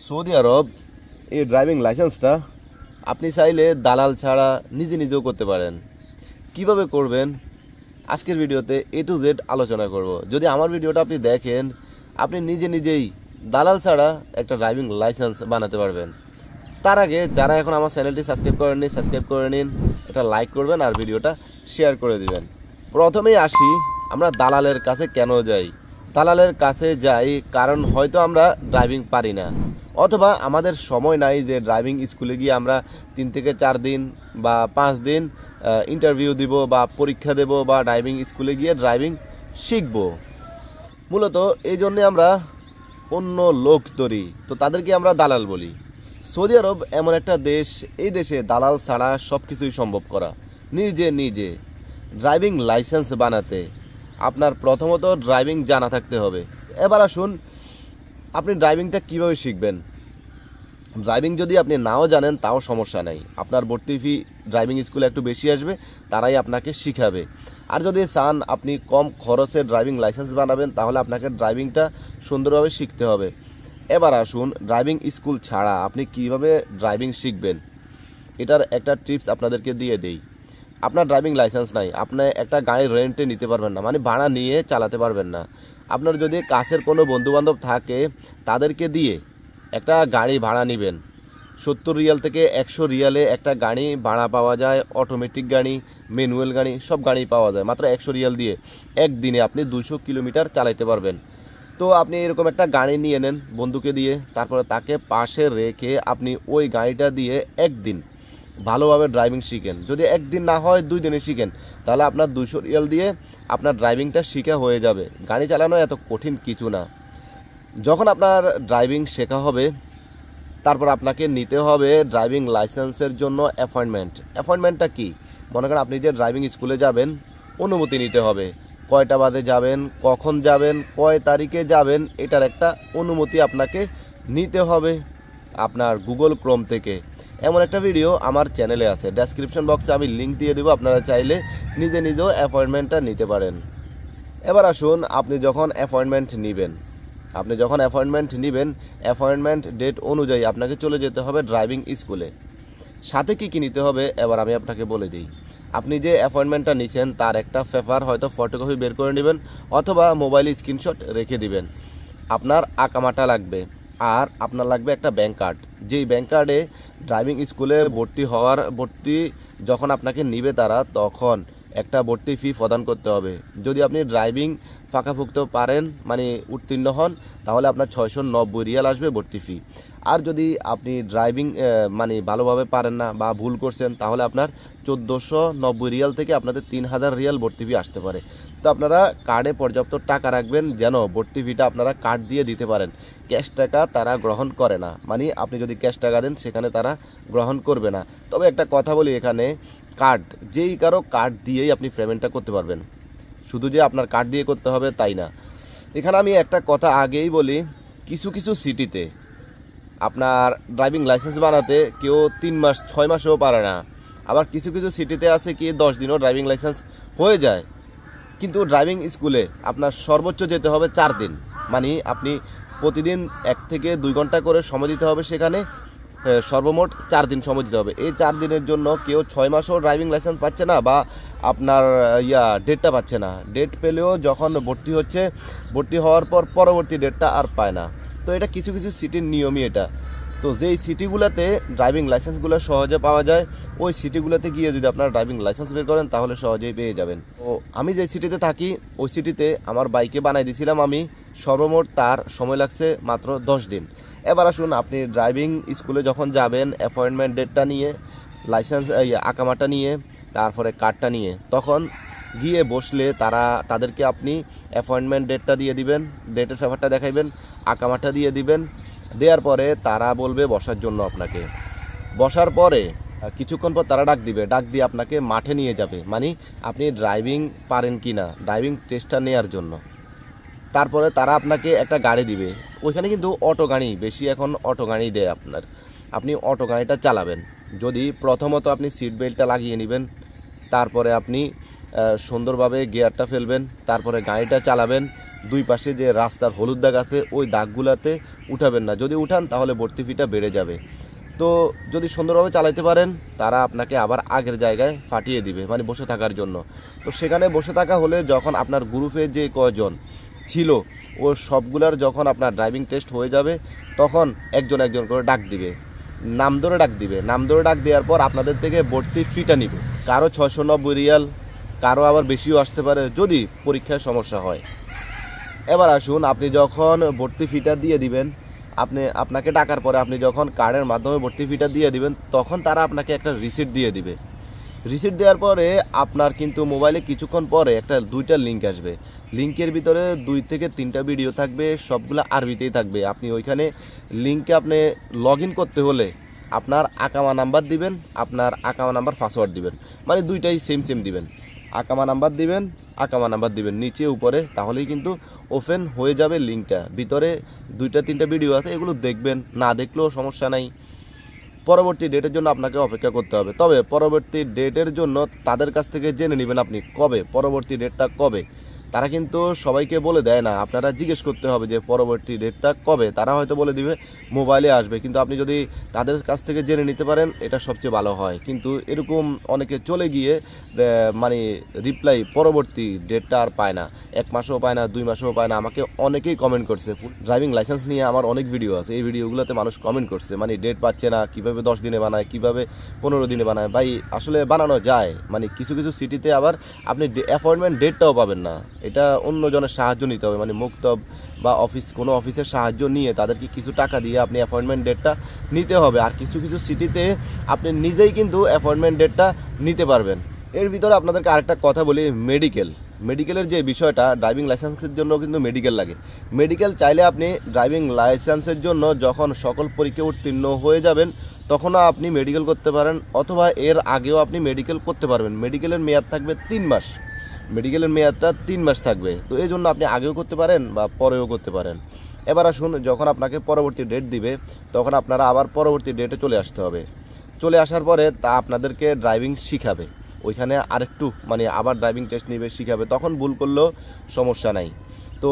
Saudi আরব এই driving লাইসেন্সটা আপনি চাইলে দালাল ছাড়া নিজে নিজেও করতে পারেন। কিভাবে করবেন আজকের ভিডিওতে A to Z আলোচনা করব। যদি আমার ভিডিওটা আপনি দেখেন, আপনি নিজে নিজেই দালাল ছাড়া একটা ড্রাইভিং লাইসেন্স বানাতে পারবেন। তার আগে যারা এখন আমার চ্যানেলটি সাবস্ক্রাইব করেননি, সাবস্ক্রাইব করে নিন, এটা লাইক করবেন আর ভিডিওটা শেয়ার করে দিবেন। প্রথমেই আসি, আমরা দালালের কাছে কেন যাই? দালালের কাছে যাই কারণ হয়তো আমরা ড্রাইভিং পারি না, অথবা আমাদের সময় নাই যে ড্রাইভিং স্কুলে গিয়ে আমরা 3 থেকে 4 দিন বা 5 দিন ইন্টারভিউ দিব বা পরীক্ষা দেব বা ড্রাইভিং স্কুলে গিয়ে ড্রাইভিং শিখব। মূলত এই জন্যে আমরা অন্য লোক ধরি, তো তাদেরকে আমরা দালাল বলি। সৌদি আরব এমন একটা দেশ, এই দেশে দালাল ছাড়া সব কিছুই সম্ভব করা। নিজে নিজে ড্রাইভিং লাইসেন্স বানাতে আপনার প্রথমত ড্রাইভিং জানা থাকতে হবে। এবার আসুন, আপনি ড্রাইভিংটা কিভাবে শিখবেন। ড্রাইভিং যদি আপনি নাও জানেন তাও সমস্যা নাই, আপনার ভর্তি ফি ড্রাইভিং স্কুলে একটু বেশি আসবে, তারাই আপনাকে শিখাবে। আর যদি চান আপনি কম খরচে ড্রাইভিং লাইসেন্স বানাবেন, তাহলে আপনাকে ড্রাইভিংটা সুন্দরভাবে শিখতে হবে। এবার আসুন, ড্রাইভিং স্কুল ছাড়া আপনি কিভাবে ড্রাইভিং শিখবেন এটার একটা টিপস আপনাদেরকে দিয়ে দেই। আপনার ড্রাইভিং লাইসেন্স নাই, আপনি একটা গাড়ি রেন্টে নিতে পারবেন না, মানে ভাড়া নিয়ে চালাতে পারবেন না। আপনার যদি কাছের কোনো বন্ধুবান্ধব থাকে, তাদেরকে দিয়ে একটা গাড়ি ভাড়া নেবেন। 70 রিয়াল থেকে 100 রিয়ালে একটা গাড়ি ভাড়া পাওয়া যায়। অটোমেটিক গাড়ি, ম্যানুয়াল গাড়ি, সব গাড়ি পাওয়া যায় মাত্র 100 রিয়াল দিয়ে। একদিনে আপনি 200 কিলোমিটার চালাতে পারবেন। তো আপনি এরকম একটা গাড়ি নিয়ে নেন বন্ধুকে দিয়ে, তারপরে তাকে পাশে রেখে আপনি ওই গাড়িটা দিয়ে একদিন ভালোভাবে ড্রাইভিং শিখেন। যদি একদিন না হয় 2 দিনে শিখেন, তাহলে আপনার 200 রিয়াল দিয়ে আপনার ড্রাইভিংটা শিখা হয়ে যাবে। গাড়ি চালানো এত কঠিন কিছু না। যখন আপনার ড্রাইভিং শেখা হবে, তারপর আপনাকে নিতে হবে ড্রাইভিং লাইসেন্সের জন্য অ্যাপয়েন্টমেন্ট। অ্যাপয়েন্টমেন্টটা কি? মনে করেন আপনি যে ড্রাইভিং স্কুলে যাবেন, অনুমতি নিতে হবে। কয়টা বাদে যাবেন, কখন যাবেন, কয় তারিখে যাবেন, এটার একটা অনুমতি আপনাকে নিতে হবে আপনার গুগল ক্রোম থেকে। এমন একটা ভিডিও আমার চ্যানেলে আছে, ডেসক্রিপশন বক্সে আমি লিঙ্ক দিয়ে দেবো, আপনারা চাইলে নিজে নিজেও অ্যাপয়েন্টমেন্টটা নিতে পারেন। এবার আসুন, আপনি যখন অ্যাপয়েন্টমেন্ট নেবেন, অ্যাপয়েন্টমেন্ট ডেট অনুযায়ী আপনাকে চলে যেতে হবে ড্রাইভিং স্কুলে। সাথে কি কি নিতে হবে এবার আমি আপনাকে বলে দিই। আপনি যে অ্যাপয়েন্টমেন্টটা নিছেন তার একটা পেপার হয়তো ফটোকপি বের করে নেবেন, অথবা মোবাইলে স্ক্রিনশট রেখে দিবেন। আপনার আকামাটা লাগবে, আর আপনার লাগবে একটা ব্যাংক কার্ড। যেই ব্যাংক কার্ডে ড্রাইভিং স্কুলে ভর্তি যখন আপনাকে নিবে তারা, তখন একটা ভর্তি ফি প্রদান করতে হবে। যদি আপনি ড্রাইভিং ফাঁকাফুক্ত পারেন, মানে উত্তীর্ণ হন, তাহলে আপনার 690 রিয়াল আসবে ভর্তি ফি। আর যদি আপনি ড্রাইভিং মানে ভালোভাবে পারেন না বা ভুল করছেন, তাহলে আপনার 1490 রিয়াল থেকে আপনাদের 3000 রিয়াল ভর্তি ফি আসতে পারে। তো আপনারা কার্ডে পর্যাপ্ত টাকা রাখবেন, যেন ভর্তি ফিটা আপনারা কার্ড দিয়ে দিতে পারেন। ক্যাশ টাকা তারা গ্রহণ করে না, মানে আপনি যদি ক্যাশ টাকা দেন সেখানে তারা গ্রহণ করবে না। তবে একটা কথা বলি, এখানে কার্ড, যেই কারো কার্ড দিয়েই আপনি পেমেন্টটা করতে পারবেন, শুধু যে আপনার কার্ড দিয়ে করতে হবে তাই না। এখানে আমি একটা কথা আগেই বলি, কিছু কিছু সিটিতে আপনার ড্রাইভিং লাইসেন্স বানাতে কেউ 3 মাস 6 মাসেও পারে না। আবার কিছু কিছু সিটিতে আছে কি 10 দিনও ড্রাইভিং লাইসেন্স হয়ে যায়। কিন্তু ড্রাইভিং স্কুলে আপনার সর্বোচ্চ যেতে হবে 4 দিন, মানে আপনি প্রতিদিন 1 থেকে 2 ঘন্টা করে সময় দিতে হবে সেখানে। সর্বমোট 4 দিন সময় দিতে হবে। এই 4 দিনের জন্য কেউ 6 মাসও ড্রাইভিং লাইসেন্স পাচ্ছে না, বা আপনার ডেটটা পাচ্ছে না। ডেট পেলেও যখন ভর্তি হওয়ার পর পরবর্তী ডেটটা আর পায় না। তো এটা কিছু কিছু সিটির নিয়মই এটা। তো যেই সিটিগুলোতে ড্রাইভিং লাইসেন্সগুলো সহজে পাওয়া যায়, ওই সিটিগুলোতে গিয়ে যদি আপনারা ড্রাইভিং লাইসেন্স বের করেন, তাহলে সহজেই পেয়ে যাবেন। তো আমি যে সিটিতে থাকি, ওই সিটিতে আমার বাইকে বানাই দিয়েছিলাম আমি। সর্বমোট তার সময় লাগছে মাত্র 10 দিন। এবার আসুন, আপনি ড্রাইভিং স্কুলে যখন যাবেন, অ্যাপয়েন্টমেন্ট ডেটটা নিয়ে, লাইসেন্স আকামাটা নিয়ে, তারপরে কার্ডটা নিয়ে, তখন গিয়ে বসলে তাদেরকে আপনি অ্যাপয়েন্টমেন্ট ডেটটা দিয়ে দিবেন, ডেটের পেপারটা দেখাইবেন, আকামাটা দিয়ে দিবেন। দেওয়ার পরে তারা বলবে বসার জন্য আপনাকে। বসার পরে কিছুক্ষণ পর তারা ডাক দিয়ে আপনাকে মাঠে নিয়ে যাবে, মানে আপনি ড্রাইভিং পারেন কি না ড্রাইভিং টেস্টটা নেওয়ার জন্য। তারপরে তারা আপনাকে একটা গাড়ি দিবে। ওইখানে কিন্তু অটো গাড়ি বেশি, এখন অটো গাড়ি দেয় আপনি অটো গাড়িটা চালাবেন। যদি প্রথমত আপনি সিট বেল্টটা লাগিয়ে নেবেন, তারপরে আপনি সুন্দরভাবে গিয়ারটা ফেলবেন, তারপরে গাড়িটা চালাবেন। দুই পাশে যে রাস্তার হলুদ দাগ আছে ওই দাগগুলোতে উঠাবেন না, যদি উঠান তাহলে ভর্তি ফিটা বেড়ে যাবে। তো যদি সুন্দরভাবে চালাতে পারেন তারা আপনাকে আবার আগের জায়গায় পাঠিয়ে দিবে, মানে বসে থাকার জন্য। তো সেখানে বসে থাকা হলে যখন আপনার গ্রুপে যে কয়জন ছিল ও সবগুলার যখন আপনার ড্রাইভিং টেস্ট হয়ে যাবে তখন একজন একজন করে ডাক দিবে, নাম ধরে ডাক দিবে। নাম ধরে ডাক দেওয়ার পর আপনাদের থেকে ভর্তি ফিটা নিবে, কারো 690 রিয়াল, কারো আবার বেশিও আসতে পারে যদি পরীক্ষায় সমস্যা হয়। এবার আসুন, আপনি যখন ভর্তি ফিটা দিয়ে দিবেন, আপনাকে ডাকার পরে আপনি যখন কার্ডের মাধ্যমে ভর্তি ফিটা দিয়ে দিবেন তখন তারা আপনাকে একটা রিসিট দিয়ে দিবে। রিসিট দেওয়ার পরে আপনার কিন্তু মোবাইলে কিছুক্ষণ পরে দুইটা লিঙ্ক আসবে। লিঙ্কের ভিতরে 2 থেকে 3টা ভিডিও থাকবে, সবগুলো আরবিতেই থাকবে। আপনি ওইখানে লিঙ্কে আপনি লগ ইন করতে হলে আপনার আকামা নাম্বার দিবেন, আপনার আকামা নাম্বার পাসওয়ার্ড দিবেন, মানে দুইটাই সেম দিবেন। আকামা নাম্বার দিবেন নিচে উপরে, তাহলেই কিন্তু ওপেন হয়ে যাবে লিঙ্কটা। ভিতরে 2-3টা ভিডিও আছে, এগুলো দেখবেন, না দেখলেও সমস্যা নাই। পরবর্তী ডেটের জন্য আপনাকে অপেক্ষা করতে হবে, তবে পরবর্তী ডেটের জন্য তাদের কাছ থেকে জেনে নেবেন আপনি কবে, পরবর্তী ডেটটা কবে। তারা কিন্তু সবাইকে বলে দেয় না, আপনারা জিজ্ঞেস করতে হবে যে পরবর্তী ডেটটা কবে। তারা হয়তো বলে দিবে মোবাইলে আসবে, কিন্তু আপনি যদি তাদের কাছ থেকে জেনে নিতে পারেন এটা সবচেয়ে ভালো হয়। কিন্তু এরকম অনেকে চলে গিয়ে মানে রিপ্লাই পরবর্তী ডেটটা আর পায় না, 1 মাসও পায় না, 2 মাসও পায় না। আমাকে অনেকেই কমেন্ট করছে, ড্রাইভিং লাইসেন্স নিয়ে আমার অনেক ভিডিও আছে, এই ভিডিওগুলোতে মানুষ কমেন্ট করছে মানে ডেট পাচ্ছে না, কিভাবে 10 দিনে বানায়, কিভাবে 15 দিনে বানায়। ভাই আসলে বানানো যায়, মানে কিছু কিছু সিটিতে আবার আপনি অ্যাপয়েন্টমেন্ট ডেটটাও পাবেন না, এটা অন্যজনের সাহায্য নিতে হবে, মানে মুক্তব বা কোনো অফিসের সাহায্য নিয়ে তাদেরকে কিছু টাকা দিয়ে আপনি অ্যাপয়েন্টমেন্ট ডেটটা নিতে হবে। আর কিছু কিছু সিটিতে আপনি নিজেই কিন্তু অ্যাপয়েন্টমেন্ট ডেটটা নিতে পারবেন। এর ভিতরে আপনাদেরকে আরেকটা কথা বলি, মেডিকেলের যে বিষয়টা, ড্রাইভিং লাইসেন্সের জন্য কিন্তু মেডিকেল লাগে। মেডিকেল চাইলে আপনি ড্রাইভিং লাইসেন্সের জন্য যখন সকল পরীক্ষা উত্তীর্ণ হয়ে যাবেন তখনও আপনি মেডিকেল করতে পারেন, অথবা এর আগেও আপনি মেডিকেল করতে পারবেন। মেডিকেলের মেয়াদ থাকবে 3 মাস, মেডিকেলের মেয়াদটা 3 মাস থাকবে। তো এই জন্য আপনি আগেও করতে পারেন বা পরেও করতে পারেন। এবার আসুন, যখন আপনাকে পরবর্তী ডেট দিবে তখন আপনারা আবার পরবর্তী ডেটে চলে আসতে হবে। চলে আসার পরে তা আপনাদেরকে ড্রাইভিং শিখাবে, ওইখানে আরেকটু মানে আবার ড্রাইভিং টেস্ট নিবে, শিখাবে। তখন ভুল করলেও সমস্যা নাই। তো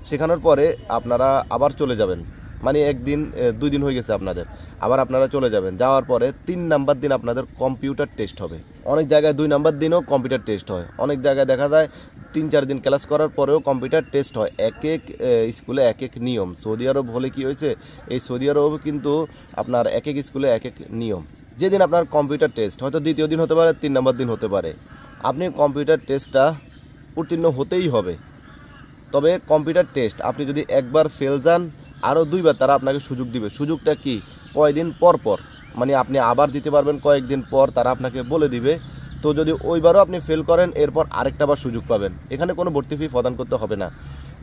শেখানোর পরে আপনারা আবার চলে যাবেন, মানে 1 দিন 2 দিন হয়ে গেছে আপনাদের, আবার আপনারা চলে যাবেন। যাওয়ার পরে 3 নাম্বার দিন আপনাদের কম্পিউটার টেস্ট হবে। অনেক জায়গায় 2 নাম্বার দিনও কম্পিউটার টেস্ট হয়, অনেক জায়গায় দেখা যায় 3-4 দিন ক্লাস করার পরেও কম্পিউটার টেস্ট হয়। এক স্কুলে এক নিয়ম। সৌদি আরব হলে কি হয়েছে, এই সৌদি আরব কিন্তু আপনার এক স্কুলে এক নিয়ম। যেদিন আপনার কম্পিউটার টেস্ট, হয়তো 2য় দিন হতে পারে, 3 নাম্বার দিন হতে পারে, আপনি কম্পিউটার টেস্টটা উত্তীর্ণ হতেই হবে। তবে কম্পিউটার টেস্ট আপনি যদি একবার ফেল যান, আরও 2বার তারা আপনাকে সুযোগ দিবে। সুযোগটা কি, কয়েকদিন পর মানে আপনি আবার দিতে পারবেন, কয়েকদিন পর তারা আপনাকে বলে দিবে। তো যদি ওইবারও আপনি ফেল করেন, এরপর আরেকটা বার সুযোগ পাবেন, এখানে কোনো ভর্তি ফি প্রদান করতে হবে না।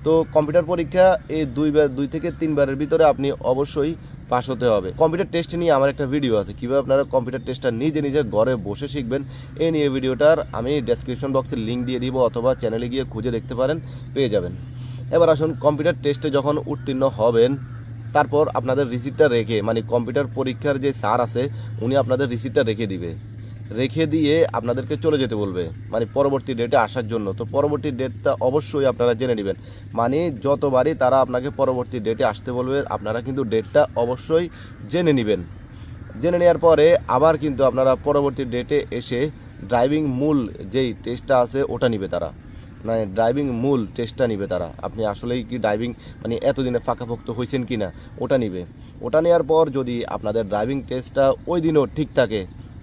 তো কম্পিউটার পরীক্ষা এই 2 থেকে 3 বারের ভিতরে আপনি অবশ্যই পাস হতে হবে। কম্পিউটার টেস্ট নিয়ে আমার একটা ভিডিও আছে, কীভাবে আপনারা কম্পিউটার টেস্টটা নিজে ঘরে বসে শিখবেন, এই নিয়ে ভিডিওটার আমি ডেসক্রিপশন বক্সে লিঙ্ক দিয়ে দিব, অথবা চ্যানেলে গিয়ে খুঁজে দেখতে পারেন, পেয়ে যাবেন। এবার আসুন, কম্পিউটার টেস্টে যখন উত্তীর্ণ হবেন তারপর আপনাদের রিসিপ্টটা রেখে, মানে কম্পিউটার পরীক্ষার যে স্যার আছে উনি আপনাদের রিসিপ্টটা রেখে দিয়ে আপনাদেরকে চলে যেতে বলবে, মানে পরবর্তী ডেটে আসার জন্য। তো পরবর্তী ডেটটা অবশ্যই আপনারা জেনে নেবেন, মানে যতবারই তারা আপনাকে পরবর্তী ডেটে আসতে বলবে আপনারা কিন্তু ডেটটা অবশ্যই জেনে নেবেন। জেনে নেওয়ার পরে আবার কিন্তু আপনারা পরবর্তী ডেটে এসে ড্রাইভিং মূল যেই টেস্টটা আছে ওটা নিবে তারা, মানে ড্রাইভিং মূল টেস্টটা নিবে তারা। আপনি আসলেই কি ড্রাইভিং মানে এতদিনে ফাঁকাপোক্ত হয়েছেন কি না ওটা নিবে। ওটা নেওয়ার পর যদি আপনাদের ড্রাইভিং টেস্টটা ওই দিনও ঠিক থাকে,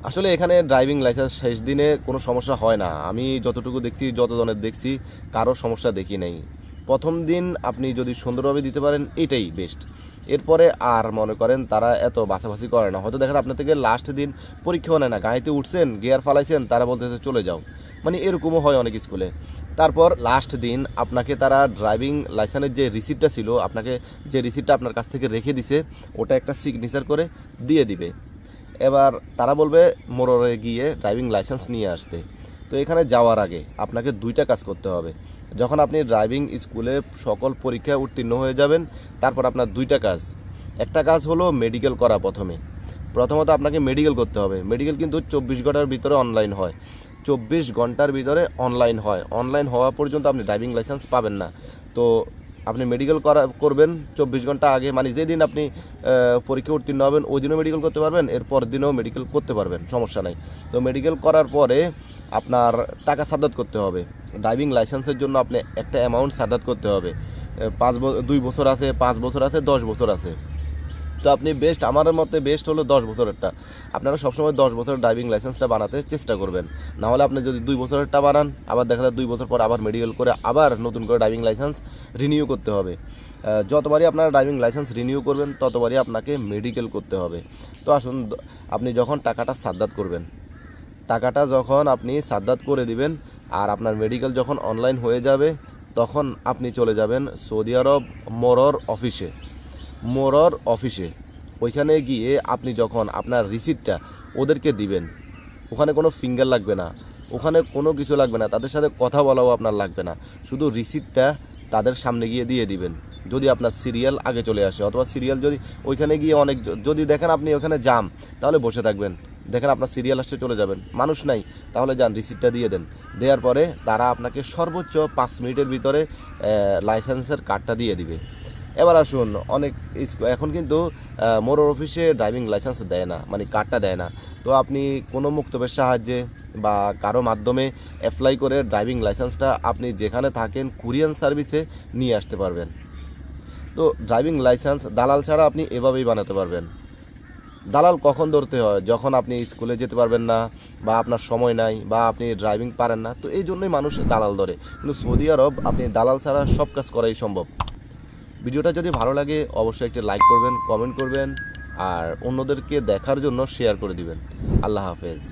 আসলে এখানে ড্রাইভিং লাইসেন্স শেষ দিনে কোনো সমস্যা হয় না। আমি যতটুকু দেখছি, যতজনের দেখছি, কারো সমস্যা দেখি নাই। প্রথম দিন আপনি যদি সুন্দরভাবে দিতে পারেন এটাই বেস্ট। এরপরে আর মনে করেন তারা এত বাছাবাছি করে না, হয়তো দেখা যায় আপনার থেকে লাস্ট দিন পরীক্ষাও নেয় না, গাড়িতে উঠছেন, গিয়ার ফালাইছেন, তারা বলতেছে চলে যাও, মানে এরকমও হয় অনেক স্কুলে। তারপর লাস্ট দিন আপনাকে তারা ড্রাইভিং লাইসেন্সের যে রিসিপ্টটা ছিল, আপনাকে যে রিসিপ্টটা আপনার কাছ থেকে রেখে দিছে ওটা একটা সিগনেচার করে দিয়ে দিবে। এবার তারা বলবে মোড়ে গিয়ে ড্রাইভিং লাইসেন্স নিয়ে আসতে। তো এখানে যাওয়ার আগে আপনাকে 2টা কাজ করতে হবে। যখন আপনি ড্রাইভিং স্কুলে সকল পরীক্ষায় উত্তীর্ণ হয়ে যাবেন তারপর আপনার 2টা কাজ। একটা কাজ হলো মেডিকেল করা। প্রথমত আপনাকে মেডিকেল করতে হবে। মেডিকেল কিন্তু 24 ঘন্টার ভিতরে অনলাইন হয়, 24 ঘন্টার ভিতরে অনলাইন হয়। অনলাইন হওয়া পর্যন্ত আপনি ড্রাইভিং লাইসেন্স পাবেন না। তো আপনি মেডিকেল করবেন 24 ঘন্টা আগে, মানে যেদিন আপনি পরীক্ষা উত্তীর্ণ হবেন ওই দিনও মেডিকেল করতে পারবেন, এর পরের দিনও মেডিকেল করতে পারবেন, সমস্যা নাই। তো মেডিকেল করার পরে আপনার টাকা সাদাত করতে হবে। ড্রাইভিং লাইসেন্সের জন্য আপনি একটা অ্যামাউন্ট সাদাত করতে হবে। 2 বছর আছে, 5 বছর আছে, 10 বছর আছে। তো আপনি বেস্ট, আমার মতে বেস্ট হলো 10 বছরেরটা। আপনারা সবসময় 10 বছরের ড্রাইভিং লাইসেন্সটা বানাতে চেষ্টা করবেন। না হলে আপনি যদি 2 বছরেরটা বানান, আবার দেখা যায় 2 বছর পর আবার মেডিকেল করে আবার নতুন করে ড্রাইভিং লাইসেন্স রিনিউ করতে হবে। যতবারই আপনারা ড্রাইভিং লাইসেন্স রিনিউ করবেন ততবারই আপনাকে মেডিকেল করতে হবে। তো আসুন, আপনি যখন টাকাটা সাদ্দাত করবেন, টাকাটা যখন আপনি সাদ্দাত করে দিবেন আর আপনার মেডিকেল যখন অনলাইন হয়ে যাবে, তখন আপনি চলে যাবেন সৌদি আরব মোরর অফিসে। ওইখানে গিয়ে আপনি যখন আপনার রিসিপ্টটা ওদেরকে দিবেন, ওখানে কোনো ফিঙ্গার লাগবে না, ওখানে কোনো কিছু লাগবে না, তাদের সাথে কথা বলাও আপনার লাগবে না, শুধু রিসিপ্টটা তাদের সামনে গিয়ে দিয়ে দিবেন। যদি আপনার সিরিয়াল আগে চলে আসে, অথবা সিরিয়াল যদি ওইখানে গিয়ে অনেক, যদি দেখেন আপনি ওখানে জাম, তাহলে বসে থাকবেন। দেখেন আপনার সিরিয়াল আসছে, চলে যাবেন, মানুষ নাই, তাহলে যান রিসিপ্টটা দিয়ে দেন। দেওয়ার পরে তারা আপনাকে সর্বোচ্চ 5 মিনিটের ভিতরে লাইসেন্সের কার্ডটা দিয়ে দিবে। এবার আসুন, এখন কিন্তু মোরর অফিসে ড্রাইভিং লাইসেন্স দেয় না, মানে কার্ডটা দেয় না। তো আপনি কোনো মুক্তবের সাহায্যে বা কারো মাধ্যমে অ্যাপ্লাই করে ড্রাইভিং লাইসেন্সটা আপনি যেখানে থাকেন কুরিয়ার সার্ভিসে নিয়ে আসতে পারবেন। তো ড্রাইভিং লাইসেন্স দালাল ছাড়া আপনি এভাবেই বানাতে পারবেন। দালাল কখন ধরতে হয়? যখন আপনি স্কুলে যেতে পারবেন না, বা আপনার সময় নাই, বা আপনি ড্রাইভিং পারেন না, তো এই জন্যই মানুষ দালাল ধরে। কিন্তু সৌদি আরব আপনি দালাল ছাড়া সব কাজ করাই সম্ভব। ভিডিওটা যদি ভালো লাগে অবশ্যই একটি লাইক করবেন, কমেন্ট করবেন, আর অন্যদেরকে দেখার জন্য শেয়ার করে দিবেন। আল্লাহ হাফেজ।